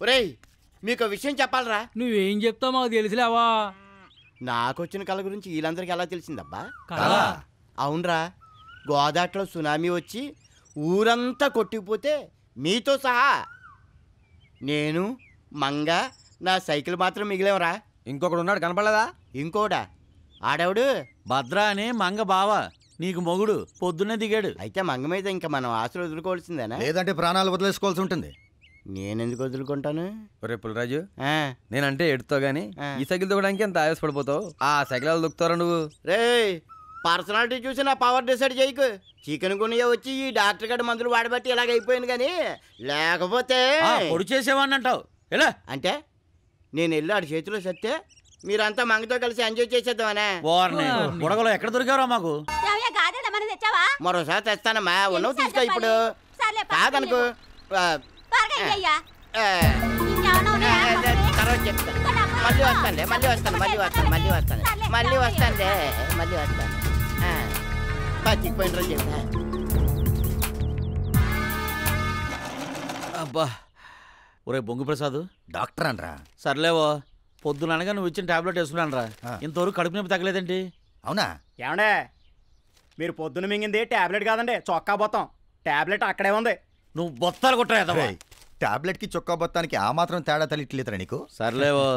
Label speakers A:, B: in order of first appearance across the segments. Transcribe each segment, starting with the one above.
A: ఒరేయ్ మీకు విషయం చెప్పాలరా.
B: నువ్వేం చెప్తావు మాకు తెలుసులేవా.
A: నాకొచ్చిన కళ గురించి వీళ్ళందరికీ ఎలా తెలిసిందబ్బా? అవునరా, గోదాట్లో సునామీ వచ్చి ఊరంతా కొట్టుకుపోతే మీతో సహా నేను మంగ నా సైకిల్ మాత్రం మిగిలేవరా.
C: ఇంకొకడు ఉన్నాడు కనపడలేదా?
A: ఇంకోడా? ఆడవుడు
D: భద్రా అని మంగ బావ, నీకు మొగుడు పొద్దున్నే దిగాడు.
A: అయితే మంగ మీద ఇంకా మనం ఆశలు వదులుకోవాల్సిందేనా?
C: లేదంటే ప్రాణాలు వదిలేసుకోవాల్సి ఉంటుంది.
A: నేనెందుకు వదులుకుంటాను?
C: ఒరే పుల్లరాజు, నేనంటే ఎడుతో గానీ ఈ సైకిల్ తొక్కడానికి ఎంత ఆయాసపడిపోతావు? ఆ సైకిల్ దొక్కుతారా నువ్వు?
A: రే పర్సనాలిటీ చూసి నా పవర్ డిసైడ్ చేయకు. చికెన్ గునియా వచ్చి ఈ డాక్టర్ గడి మందులు వాడబట్టి ఇలాగ అయిపోయింది, కానీ లేకపోతే
D: పొడి చేసేవాడిని అంటావు. ఎలా
A: అంటే నేను వెళ్ళి ఆడి చేతిలో సత్తే మీరంతా మంగతో కలిసి ఎంజాయ్ చేసేద్దామనే.
D: బుడగలో ఎక్కడ దొరికారా మాకు?
A: మరోసారి తెస్తానమ్మా, ఉన్నవి తీసుకో. ఇప్పుడు కాదనుకో తర్వాత చెప్తాను. మళ్ళీ వస్తానులే, మళ్ళీ వస్తాను. పచ్చిపోయిన రోజు చెప్తా.
D: అబ్బా ఒరే బొంగు ప్రసాద్,
C: డాక్టర్ అనరా?
D: సర్లేవో, పొద్దుననగా నువ్వు ఇచ్చిన టాబ్లెట్ వేసుకున్నాను రా. ఇంతవరకు కడుపు నొప్పి తగ్గలేదేంటి?
C: అవునా?
E: ఏమండే, మీరు పొద్దున మింగింది టాబ్లెట్ కాదండి, చొక్కా బొత్తం. టాబ్లెట్ అక్కడే ఉంది.
D: నువ్వు బొత్తాలు కొట్టా.
C: టాబ్లెట్ కి చొక్కా బొత్తానికి ఆ మాత్రం తేడా తెలియట్లేదురా నీకు?
D: సర్లేవో.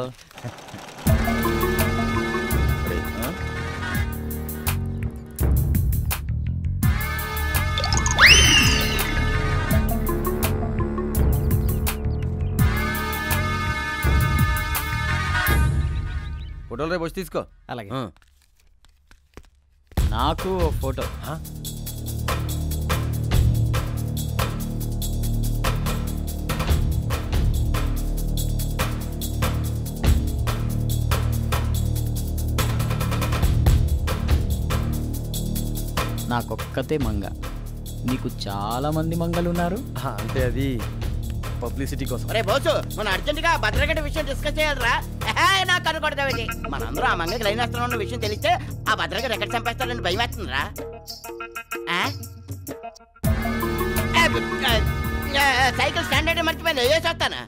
C: ఫోటోలు రేపు వచ్చి తీసుకో.
B: అలాగే. నాకు ఫోటో. నాకొక్కతే మంగ, నీకు చాలా మంది మంగలు ఉన్నారు.
C: అంటే అది పబ్లిసిటీ కోసం.
A: అరే బోసు, మనం అర్జెంటుగా భద్రగడ్డ విషయం డిస్కస్ చేయాలరా. నాకు కనుకొడతావి. మనందరూ ఆ మంగకి లైన్ వేస్తున్నా ఉన్న విషయం తెలిస్తే ఆ భద్రగడ్డ ఎక్కడ చంపేస్తారని భయం వేస్తుందిరా. సైకిల్ స్టాండర్డ్ మర్చిపోయింది, వేసేస్తాను.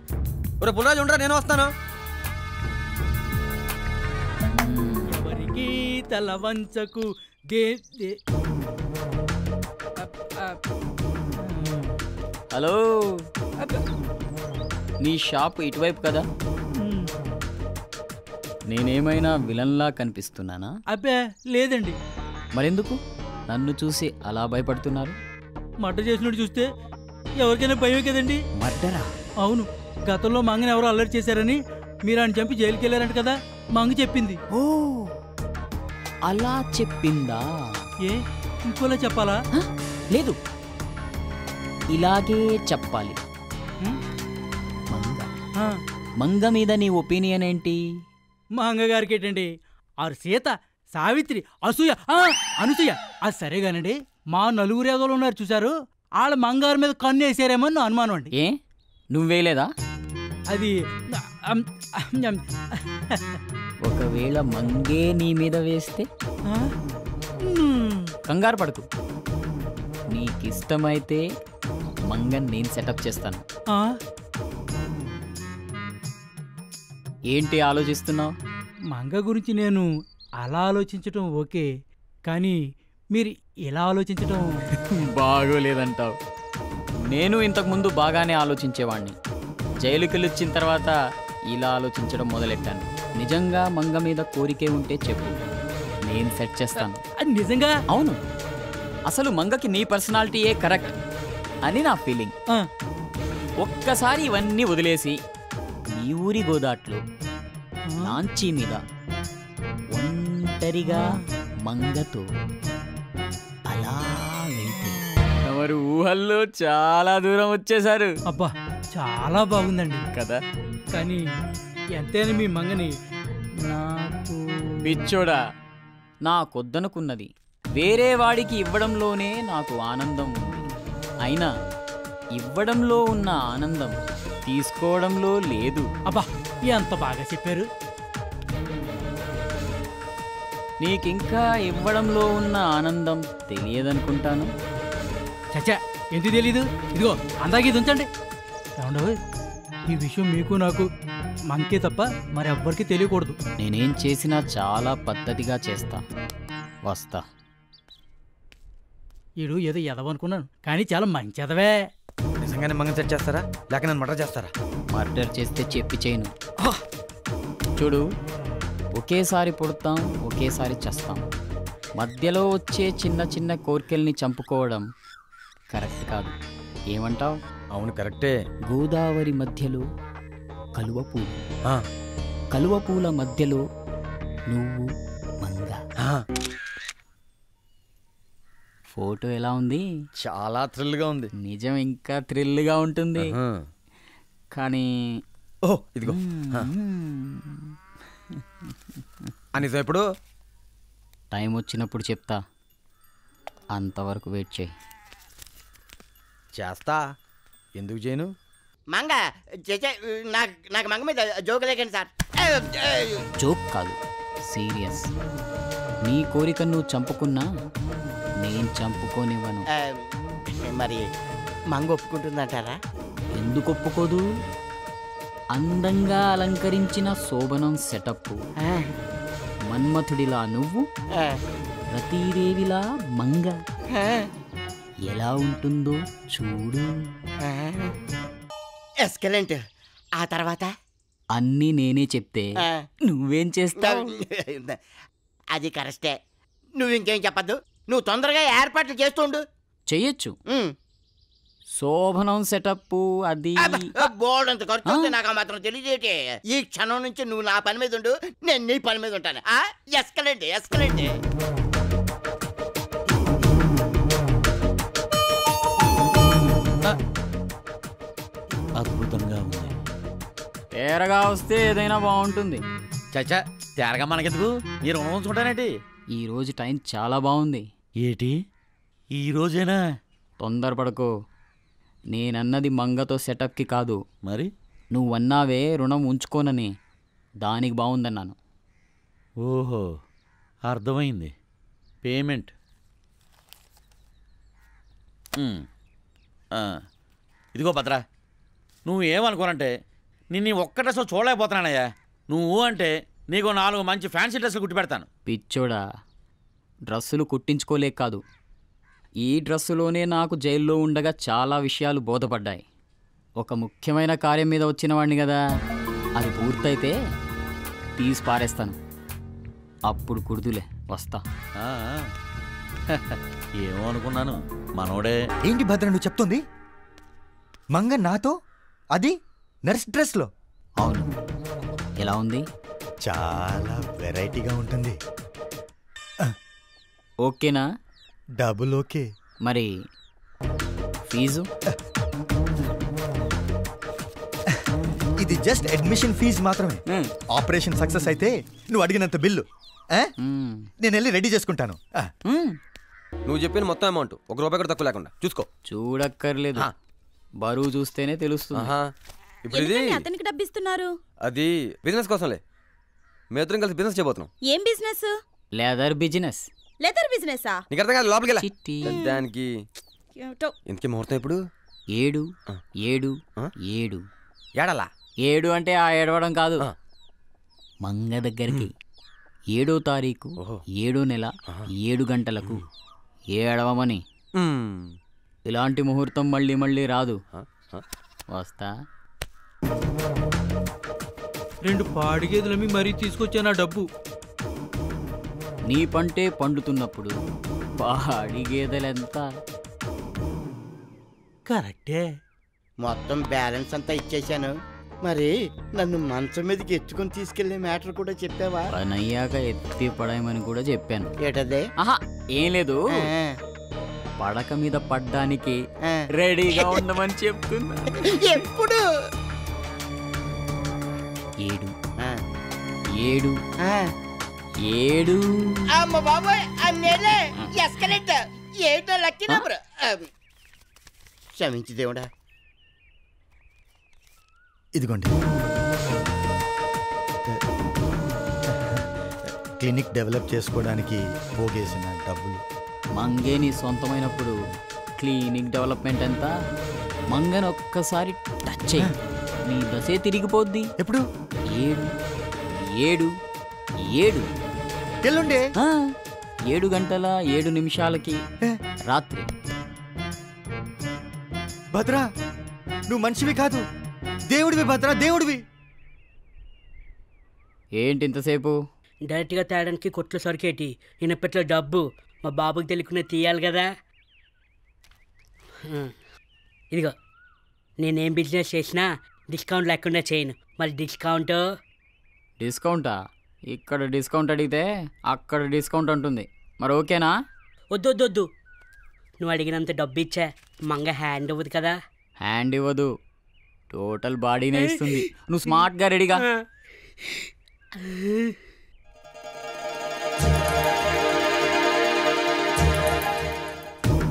C: ఒరే పుల్లరాజు ఉండరా, నేను వస్తాను.
B: ఎవరికి తల వంచకు. హలో, నీ షాప్ ఇటువైపు కదా? నేనేమైనా విలన్లా కనిపిస్తున్నానా?
E: అబ్బే లేదండి.
B: మరెందుకు నన్ను చూసి అలా భయపడుతున్నారు?
E: మర్డర్ చేసినట్టు చూస్తే ఎవరికైనా భయమే కదండి.
B: మర్డరా?
E: అవును, గతంలో మంగని ఎవరో అల్లరి చేశారని మీరు ఆయన చంపి జైలుకి వెళ్ళారంట కదా, మంగ చెప్పింది.
B: ఓ అలా చెప్పిందా?
E: ఏ ఇంకోలా చెప్పాలా?
B: లేదు, ఇలాగే చెప్పాలి. మంగ మీద నీ ఒపీనియన్ ఏంటి?
E: మా అంగగారికి ఏంటండి, ఆరు సీత, సావిత్రి, అనసూయ. అది సరేగానండి, మా నలుగురు ఏదోలు ఉన్నారు చూసారు, వాళ్ళ మంగారు మీద కన్ను వేసారేమో నా అనుమానం అండి.
B: ఏ నువ్వేలేదా?
E: అది
B: ఒకవేళ మంగే నీ మీద వేస్తే? కంగారు పడకు, నీకిష్టమైతే మంగన్ నేను సెటప్ చేస్తాను. ఏంటి ఆలోచిస్తున్నావు?
E: మంగ గురించి నేను అలా ఆలోచించటం ఓకే, కానీ మీరు ఇలా ఆలోచించటం
B: బాగోలేదంటావు. నేను ఇంతకుముందు బాగానే ఆలోచించేవాణ్ణి. జైలుకెళ్ళొచ్చిన తర్వాత ఇలా ఆలోచించడం మొదలెట్టాను. నిజంగా మంగ మీద కోరికే ఉంటే చెప్పు, నేను సెట్ చేస్తాను.
E: నిజంగా?
B: అవును, అసలు మంగకి నీ పర్సనాలిటీయే కరెక్ట్ అని నా ఫీలింగ్. ఒక్కసారి ఇవన్నీ వదిలేసి నీ ఊరి గోదాట్లో లాంచీ మీద ఒంటరిగా మంగతో అలా వెళ్తే ఎవరు ఊహల్లో చాలా దూరం వచ్చేశారు.
E: అబ్బా చాలా బాగుందండి
B: కదా,
E: కానీ ఎంతైనా మీ మంగని నాకు
B: పిచ్చోడా, నాకొద్దనుకున్నది వేరే వాడికి ఇవ్వడంలోనే నాకు ఆనందం ఉంది. అయినా ఇవ్వడంలో ఉన్న ఆనందం తీసుకోవడంలో లేదు.
E: అబ్బా ఎంత బాగా చెప్పారు.
B: నీకింకా ఇవ్వడంలో ఉన్న ఆనందం తెలియదనుకుంటాను.
E: చచ్చా ఎందుకు తెలీదు? ఇదిగో అందాక ఇది ఉంచండి. ఏమండవు, ఈ విషయం మీకు నాకు మంకే తప్ప మరి ఎవ్వరికి తెలియకూడదు.
B: నేనేం చేసినా చాలా పద్ధతిగా చేస్తా. వస్తా.
E: ఈడు ఏదో ఎదవనుకున్నాను కానీ చాలా మంచి ఎదవే.
C: నిజంగానే మంగం సెట్ చేస్తారా లేక నన్ను మర్డర్ చేస్తారా?
B: మర్డర్ చేస్తే చెప్పి చేయను. చూడు, ఒకేసారి పుడతాం, ఒకేసారి చస్తాం. మధ్యలో వచ్చే చిన్న చిన్న కోరికల్ని చంపుకోవడం కరెక్ట్ కాదు. ఏమంటావ్?
C: అవును కరెక్టే.
B: గోదావరి మధ్యలో కలువ పూలు,
C: ఆ,
B: కలువ పూల మధ్యలో నువ్వు మంగ.
C: ఆ,
B: ఫోటో ఎలా ఉంది?
C: చాలా థ్రిల్గా ఉంది.
B: నిజం ఇంకా థ్రిల్గా ఉంటుంది.
C: ఆ.
B: కానీ
C: ఓహో ఇదిగో. ఆ. ఆ నిజం ఎప్పుడు?
B: టైం వచ్చినప్పుడు చెప్తా. అంతవరకు వెయిట్ చేయి.
C: చేస్తా. ఎందుకు చేయను?
A: మంగ నాకు నాకు మంగ మీద జోకు లేకండి సార్.
B: జోక్ కాదు, సీరియస్. నీ కోరిక నువ్వు చంపుకున్నా నేను చంపుకోనివ్వను.
A: మరి మంగ ఒప్పుకుంటుందంటారా?
B: ఎందుకు ఒప్పుకోదు? అందంగా అలంకరించిన శోభనం సెటప్, మన్మథుడిలా నువ్వు, రతీదేవిలా మంగ ఎలా ఉంటుందో చూడు.
A: ఎస్కలెంట్. ఆ తర్వాత
B: అన్నీ నేనే చెప్తే నువ్వేం చేస్తావు?
A: అది కరెక్టే. నువ్వు ఇంకేం చెప్పద్దు. నువ్వు తొందరగా ఏర్పాట్లు చేస్తుండు.
B: చెయ్యొచ్చు. శోభనం సెటప్ అది
A: బోర్డు అంత ఖర్చు ఉంది. నాకు ఆ మాత్రం తెలియజేటి. ఈ క్షణం నుంచి నువ్వు నా పని మీద ఉండు, నేను నీ పని మీద ఉంటాను. ఎస్కలెంట్ ఎస్కలెంట్.
D: అద్భుతంగా ఉంది.
B: తేరగా వస్తే ఏదైనా బాగుంటుంది.
D: చచ్చా, తేరగా మనకెందుకు? ఈ రుణం ఉంచుకుంటానేటి.
B: ఈ రోజు టైం చాలా బాగుంది.
D: ఏటి ఈ రోజేనా?
B: తొందరపడకో. నేనన్నది మంగతో సెటప్కి కాదు.
D: మరి
B: నువ్వన్నావే రుణం ఉంచుకోనని, దానికి బాగుందన్నాను.
D: ఓహో, అర్థమైంది. పేమెంట్. ఇదిగో భద్రా, నువ్వు ఏమనుకోనంటే నిన్ను ఒక్క డ్రెస్ చూడలేకపోతున్నానయ్యా. నువ్వు అంటే నీకు 4 మంచి ఫ్యాన్సీ డ్రెస్సులు కుట్టి పెడతాను.
B: పిచ్చోడా, డ్రస్సులు కుట్టించుకోలేక కాదు, ఈ డ్రెస్సులోనే నాకు జైల్లో ఉండగా చాలా విషయాలు బోధపడ్డాయి. ఒక ముఖ్యమైన కార్యం మీద వచ్చిన వాడిని కదా, అది పూర్తయితే తీసి పారేస్తాను. అప్పుడు కుడుదులే. వస్తా.
D: ఏమో అనుకున్నాను మనోడే.
F: ఏంటి భద్ర నువ్వు చెప్తుంది? మంగ నాతో, అది నర్స్ డ్రెస్లో?
B: అవును. ఎలా ఉంది?
F: చాలా వెరైటీగా ఉంటుంది.
B: ఓకేనా?
F: Double okay.
B: మరి ఫీజు?
F: ఇది జస్ట్ అడ్మిషన్ ఫీజు మాత్రమే. ఆపరేషన్ సక్సెస్ అయితే నువ్వు అడిగినంత బిల్లు నేను వెళ్ళి రెడీ చేసుకుంటాను.
C: నువ్వు చెప్పిన మొత్తం అమౌంట్ ₹1 కూడా తక్కువ లేకుండా చూసుకో.
B: చూడక్కర్లేదు, బరువు చూస్తేనే తెలుస్తుంది.
C: ఇప్పుడు ఇది
G: అతనికి డబ్బిస్తున్నారు.
C: అది బిజినెస్ కోసంలే. మేమిద్దరం కలిసి బిజినెస్ చేయబోతున్నాం.
G: ఏం బిజినెస్?
B: Leather business.
G: లెదర్ బిజినెసా?
C: నీకు అర్థం కాదు, లోపలికి వెళ్ళా.
B: చిట్టి.
C: దానికి ఇంతకీ ముహూర్తం ఎప్పుడు?
B: 7 7 7
C: ఏడలా?
B: 7 అంటే ఆ ఏడవడం కాదు, మంగ దగ్గరికి 7వ తారీఖు 7వ నెల 7 గంటలకు ఏడవమని. ఇలాంటి ముహూర్తం మళ్ళీ మళ్ళీ రాదు. వస్తా.
E: 2 పాడిగేదులమి మరీ తీసుకొచ్చాను ఆ డబ్బు.
B: నీ పంటే పండుతున్నప్పుడు పాడి గేదెలెంత?
E: కరెక్టే.
A: మొత్తం బ్యాలెన్స్ అంతా ఇచ్చేశాను. మరి నన్ను మంచం మీదకి ఎత్తుకుని తీసుకెళ్లే మ్యాటర్ కూడా చెప్పావా?
B: పనయ్యాక ఎత్తి పడేయమని కూడా చెప్పాను.
A: ఏటదే?
B: ఆహా, ఏం లేదు. పడక మీద పడ్డానికి రెడీగా ఉండమని చెప్తున్నా.
A: ఎప్పుడు?
B: 7 7 7.
A: అమ్మ బాబాయ్, అన్నేలే ఎస్కలేట్. ఏటో లక్కీ నెంబర్. క్షమించి దేవుడా.
F: ఇదిగోండి, క్లినిక్ డెవలప్ చేసుకోవడానికి పోగేసిన డబ్బులు.
B: మంగే నీ సొంతమైనప్పుడు క్లినిక్ డెవలప్మెంట్ ఎంత? మంగని ఒక్కసారి టచ్ చేయి, నీ దశే తిరిగిపోద్ది.
F: ఎప్పుడు?
B: 7 7 7
F: ఎల్లుండే
B: 7 గంటల 7 నిమిషాలకి రాత్రి.
F: భద్రా నువ్వు మనిషివి కాదు, దేవుడివి భద్రా, దేవుడివి.
B: ఏంటి ఇంతసేపు?
H: డైరెక్ట్గా తేడానికి కొట్లు సరికేటి ఇనపెట్లో డబ్బు మా బాబుకి తెలియకుండా తీయాలి కదా. ఇదిగో నేనేం బిజినెస్ చేసినా డిస్కౌంట్ లేకుండా చేయను. మరి
B: డిస్కౌంటా? ఇక్కడ డిస్కౌంట్ అడిగితే అక్కడ డిస్కౌంట్ ఉంటుంది. మరి ఓకేనా?
H: వద్దు, నువ్వు అడిగినంత డబ్బు ఇచ్చా మంగ హ్యాండ్ ఇవ్వదు కదా.
B: హ్యాండ్ ఇవ్వదు, టోటల్ బాడీనే ఇస్తుంది. నువ్వు స్మార్ట్గా రెడీగా.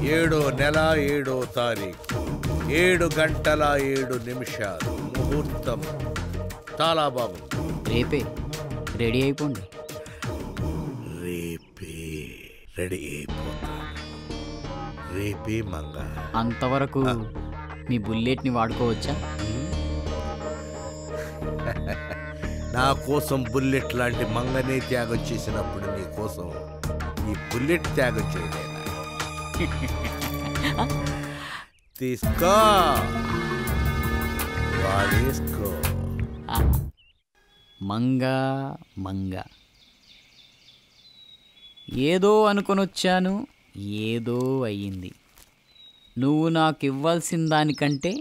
I: 7వ నెల 7వ తారీఖు 7 గంటల 7 నిమిషాలు ముహూర్తం. చాలా బాగుంది.
B: రేపే రెడీ అయిపోండి.
I: రేపే రెడీ అయిపోతాను. రేపే మంగ.
B: అంతవరకు మీ బుల్లెట్ని వాడుకోవచ్చా?
I: నా కోసం బుల్లెట్ లాంటి మంగనే త్యాగం చేసినప్పుడు నీ కోసం ఈ బుల్లెట్ త్యాగం చేయలేదా? తీసుకో, వాడేసుకో.
B: మంగ ఏదో అనుకొనొచ్చాను, ఏదో అయ్యింది. నువ్వు నాకు ఇవ్వాల్సిన దానికంటే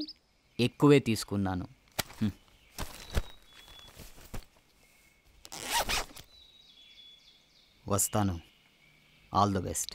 B: ఎక్కువే తీసుకున్నాను. వస్తాను. All the best.